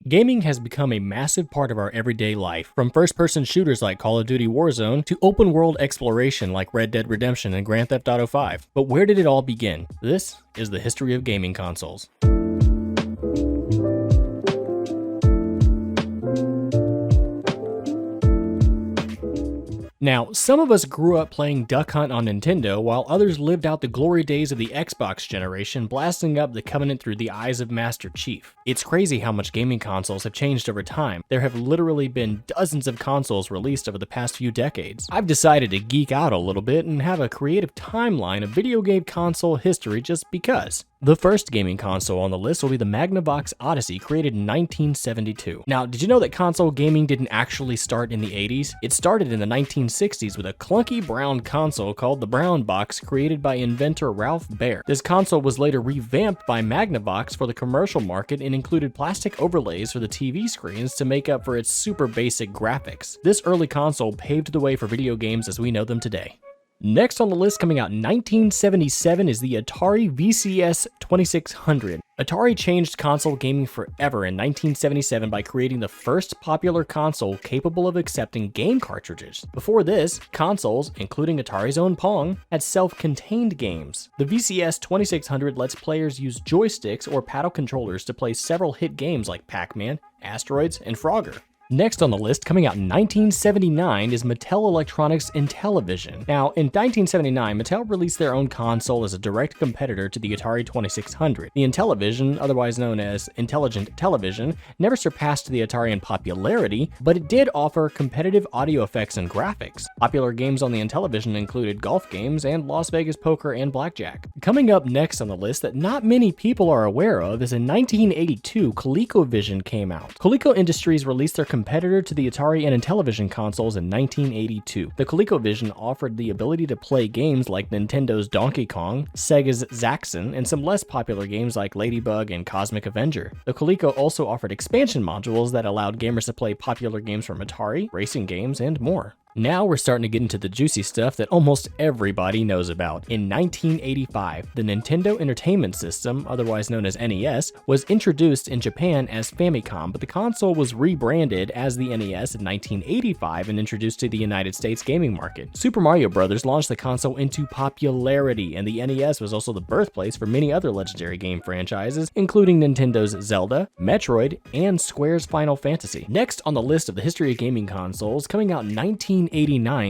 Gaming has become a massive part of our everyday life, from first-person shooters like Call of Duty Warzone to open-world exploration like Red Dead Redemption and Grand Theft Auto 5. But where did it all begin? This is the history of gaming consoles. Now, some of us grew up playing Duck Hunt on Nintendo, while others lived out the glory days of the Xbox generation, blasting up the Covenant through the eyes of Master Chief. It's crazy how much gaming consoles have changed over time. There have literally been dozens of consoles released over the past few decades. I've decided to geek out a little bit and have a creative timeline of video game console history just because. The first gaming console on the list will be the Magnavox Odyssey, created in 1972. Now, did you know that console gaming didn't actually start in the 80s? It started in the 1960s with a clunky brown console called the Brown Box, created by inventor Ralph Baer. This console was later revamped by Magnavox for the commercial market and included plastic overlays for the TV screens to make up for its super basic graphics. This early console paved the way for video games as we know them today. Next on the list, coming out in 1977, is the Atari Vcs2600. Atari changed console gaming forever in 1977 by creating the first popular console capable of accepting game cartridges. Before this, consoles, including Atari's own Pong, had self-contained games. The VCS2600 lets players use joysticks or paddle controllers to play several hit games like Pac-Man, Asteroids, and Frogger. Next on the list, coming out in 1979, is Mattel Electronics Intellivision. Now, in 1979, Mattel released their own console as a direct competitor to the Atari 2600. The Intellivision, otherwise known as Intelligent Television, never surpassed the Atari in popularity, but it did offer competitive audio effects and graphics. Popular games on the Intellivision included golf games and Las Vegas poker and blackjack. Coming up next on the list that not many people are aware of is in 1982, Colecovision came out. Coleco Industries released their competitor to the Atari and Intellivision consoles in 1982. The ColecoVision offered the ability to play games like Nintendo's Donkey Kong, Sega's Zaxxon, and some less popular games like Ladybug and Cosmic Avenger. The Coleco also offered expansion modules that allowed gamers to play popular games from Atari, racing games, and more. Now we're starting to get into the juicy stuff that almost everybody knows about. In 1985, the Nintendo Entertainment System, otherwise known as NES, was introduced in Japan as Famicom, but the console was rebranded as the NES in 1985 and introduced to the United States gaming market. Super Mario Bros. Launched the console into popularity, and the NES was also the birthplace for many other legendary game franchises, including Nintendo's Zelda, Metroid, and Square's Final Fantasy. Next on the list of the history of gaming consoles, coming out in 1989,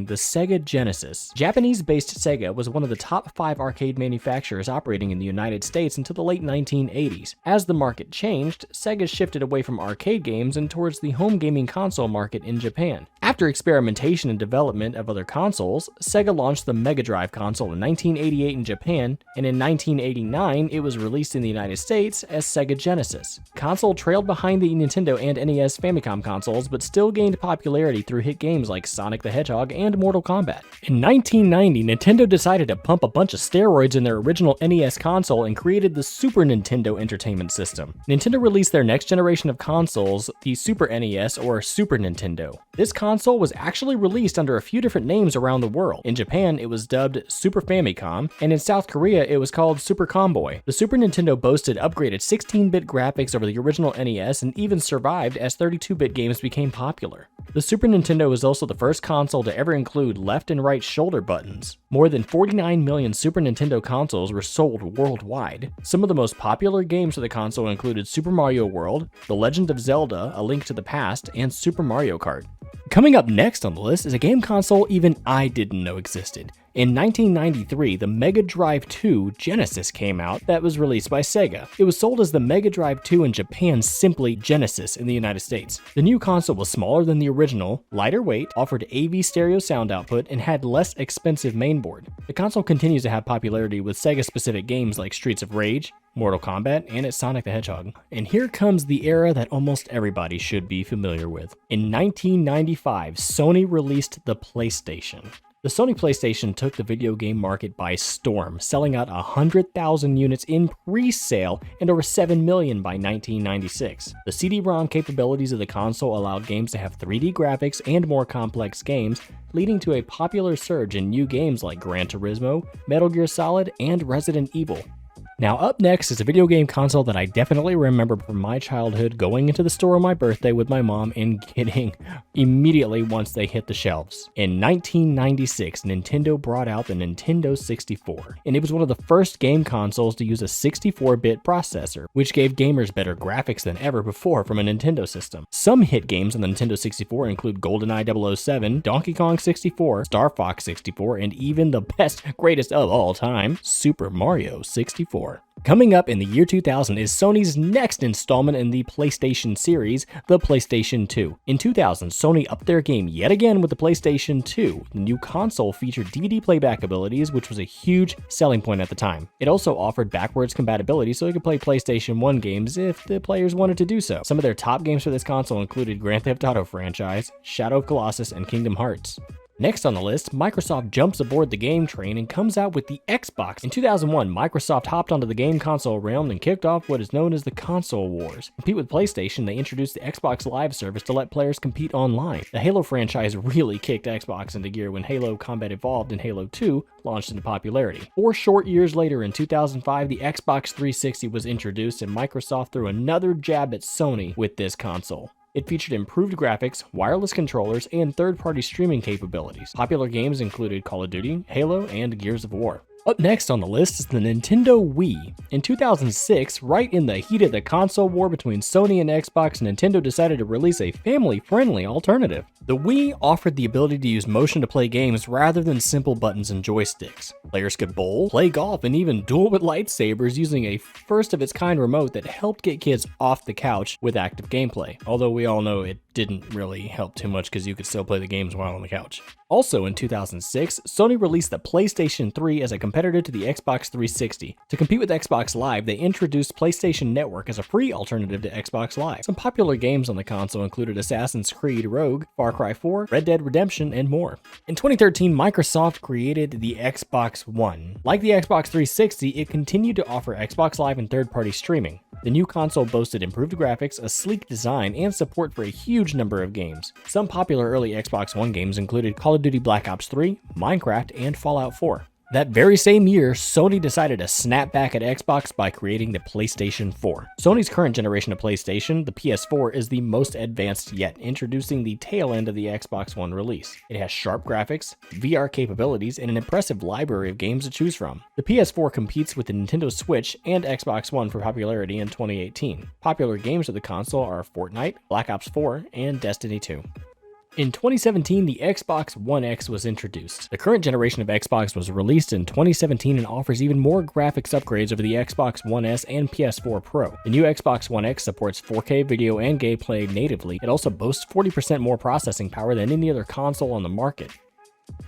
the Sega Genesis. Japanese-based Sega was one of the top 5 arcade manufacturers operating in the United States until the late 1980s. As the market changed, Sega shifted away from arcade games and towards the home gaming console market in Japan. After experimentation and development of other consoles, Sega launched the Mega Drive console in 1988 in Japan, and in 1989 it was released in the United States as Sega Genesis. The console trailed behind the Nintendo and NES Famicom consoles, but still gained popularity through hit games like Sonic the Hedgehog and Mortal Kombat. In 1990, Nintendo decided to pump a bunch of steroids in their original NES console and created the Super Nintendo Entertainment System. Nintendo released their next generation of consoles, the Super NES or Super Nintendo. This console was actually released under a few different names around the world. In Japan, it was dubbed Super Famicom, and in South Korea, it was called Super Comboy. The Super Nintendo boasted upgraded 16-bit graphics over the original NES and even survived as 32-bit games became popular. The Super Nintendo was also the first console to ever include left and right shoulder buttons. More than 49 million Super Nintendo consoles were sold worldwide. Some of the most popular games for the console included Super Mario World, The Legend of Zelda: A Link to the Past, and Super Mario Kart. Coming up next on the list is a game console even I didn't know existed. In 1993, the Mega Drive 2 Genesis came out that was released by Sega. It was sold as the Mega Drive 2 in Japan, simply Genesis in the United States. The new console was smaller than the original, lighter weight, offered AV stereo sound output, and had less expensive mainboard. The console continues to have popularity with Sega-specific games like Streets of Rage, Mortal Kombat, and its Sonic the Hedgehog. And here comes the era that almost everybody should be familiar with. In 1995, Sony released the PlayStation. The Sony PlayStation took the video game market by storm, selling out 100,000 units in pre-sale and over 7 million by 1996. The CD-ROM capabilities of the console allowed games to have 3D graphics and more complex games, leading to a popular surge in new games like Gran Turismo, Metal Gear Solid, and Resident Evil. Now up next is a video game console that I definitely remember from my childhood, going into the store on my birthday with my mom and getting immediately once they hit the shelves. In 1996, Nintendo brought out the Nintendo 64, and it was one of the first game consoles to use a 64-bit processor, which gave gamers better graphics than ever before from a Nintendo system. Some hit games on the Nintendo 64 include GoldenEye 007, Donkey Kong 64, Star Fox 64, and even the best, greatest of all time, Super Mario 64. Coming up in the year 2000 is Sony's next installment in the PlayStation series, the PlayStation 2. In 2000, Sony upped their game yet again with the PlayStation 2. The new console featured DVD playback abilities, which was a huge selling point at the time. It also offered backwards compatibility so you could play PlayStation 1 games if the players wanted to do so. Some of their top games for this console included Grand Theft Auto franchise, Shadow of Colossus, and Kingdom Hearts. Next on the list, Microsoft jumps aboard the game train and comes out with the Xbox. In 2001, Microsoft hopped onto the game console realm and kicked off what is known as the console wars. To compete with PlayStation, they introduced the Xbox Live service to let players compete online. The Halo franchise really kicked Xbox into gear when Halo Combat Evolved and Halo 2 launched into popularity. 4 short years later, in 2005, the Xbox 360 was introduced, and Microsoft threw another jab at Sony with this console. It featured improved graphics, wireless controllers, and third-party streaming capabilities. Popular games included Call of Duty, Halo, and Gears of War. Up next on the list is the Nintendo Wii. In 2006, right in the heat of the console war between Sony and Xbox, Nintendo decided to release a family-friendly alternative. The Wii offered the ability to use motion to play games rather than simple buttons and joysticks. Players could bowl, play golf, and even duel with lightsabers using a first-of-its-kind remote that helped get kids off the couch with active gameplay, although we all know it didn't really help too much because you could still play the games while on the couch. Also in 2006, Sony released the PlayStation 3 as a competitor to the Xbox 360. To compete with Xbox Live, they introduced PlayStation Network as a free alternative to Xbox Live. Some popular games on the console included Assassin's Creed Rogue, Far Cry 4, Red Dead Redemption, and more. In 2013, Microsoft created the Xbox One. Like the Xbox 360, it continued to offer Xbox Live and third-party streaming. The new console boasted improved graphics, a sleek design, and support for a huge number of games. Some popular early Xbox One games included Call of Duty Black Ops 3, Minecraft, and Fallout 4. That very same year, Sony decided to snap back at Xbox by creating the PlayStation 4. Sony's current generation of PlayStation, the PS4, is the most advanced yet, introducing the tail end of the Xbox One release. It has sharp graphics, VR capabilities, and an impressive library of games to choose from. The PS4 competes with the Nintendo Switch and Xbox One for popularity in 2018. Popular games of the console are Fortnite, Black Ops 4, and Destiny 2. In 2017, the Xbox One X was introduced. The current generation of Xbox was released in 2017 and offers even more graphics upgrades over the Xbox One S and PS4 Pro. The new Xbox One X supports 4K video and gameplay natively. It also boasts 40% more processing power than any other console on the market.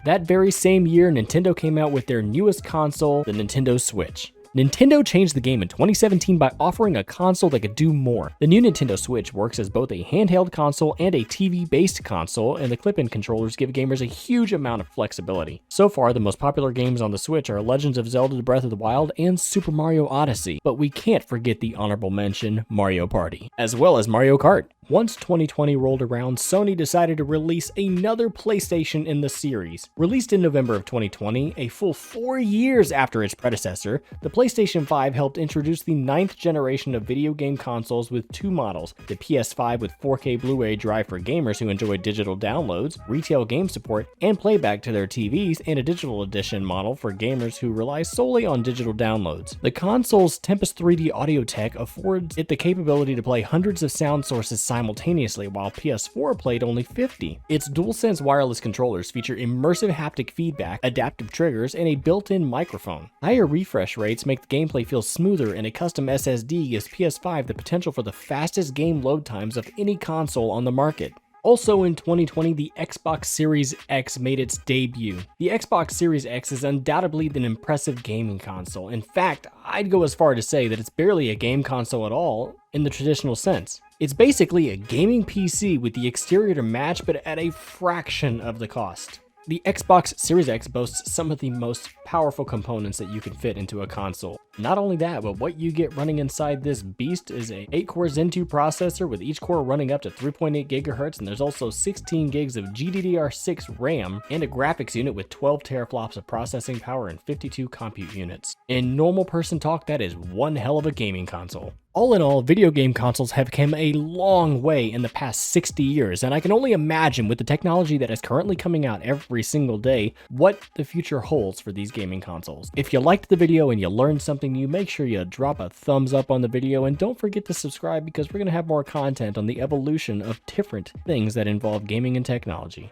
That very same year, Nintendo came out with their newest console, the Nintendo Switch. Nintendo changed the game in 2017 by offering a console that could do more. The new Nintendo Switch works as both a handheld console and a TV-based console, and the clip-in controllers give gamers a huge amount of flexibility. So far, the most popular games on the Switch are Legends of Zelda: Breath of the Wild and Super Mario Odyssey, but we can't forget the honorable mention, Mario Party, as well as Mario Kart. Once 2020 rolled around, Sony decided to release another PlayStation in the series. Released in November of 2020, a full 4 years after its predecessor, the PlayStation 5 helped introduce the 9th generation of video game consoles with 2 models, the PS5 with 4K Blu-ray drive for gamers who enjoy digital downloads, retail game support, and playback to their TVs, and a digital edition model for gamers who rely solely on digital downloads. The console's Tempest 3D audio tech affords it the capability to play hundreds of sound sources simultaneously, while PS4 played only 50. Its DualSense wireless controllers feature immersive haptic feedback, adaptive triggers, and a built-in microphone. Higher refresh rates make the gameplay feel smoother, and a custom SSD gives PS5 the potential for the fastest game load times of any console on the market. Also in 2020, the Xbox Series X made its debut. The Xbox Series X is undoubtedly an impressive gaming console. In fact, I'd go as far to say that it's barely a game console at all in the traditional sense. It's basically a gaming PC with the exterior to match, but at a fraction of the cost. The Xbox Series X boasts some of the most powerful components that you can fit into a console. Not only that, but what you get running inside this beast is a 8-core Zen 2 processor with each core running up to 3.8 GHz, and there's also 16 gigs of GDDR6 RAM and a graphics unit with 12 teraflops of processing power and 52 compute units. In normal person talk, that is one hell of a gaming console. All in all, video game consoles have come a long way in the past 60 years, and I can only imagine with the technology that is currently coming out every single day, what the future holds for these gaming consoles. If you liked the video and you learned something new, make sure you drop a thumbs up on the video, and don't forget to subscribe because we're going to have more content on the evolution of different things that involve gaming and technology.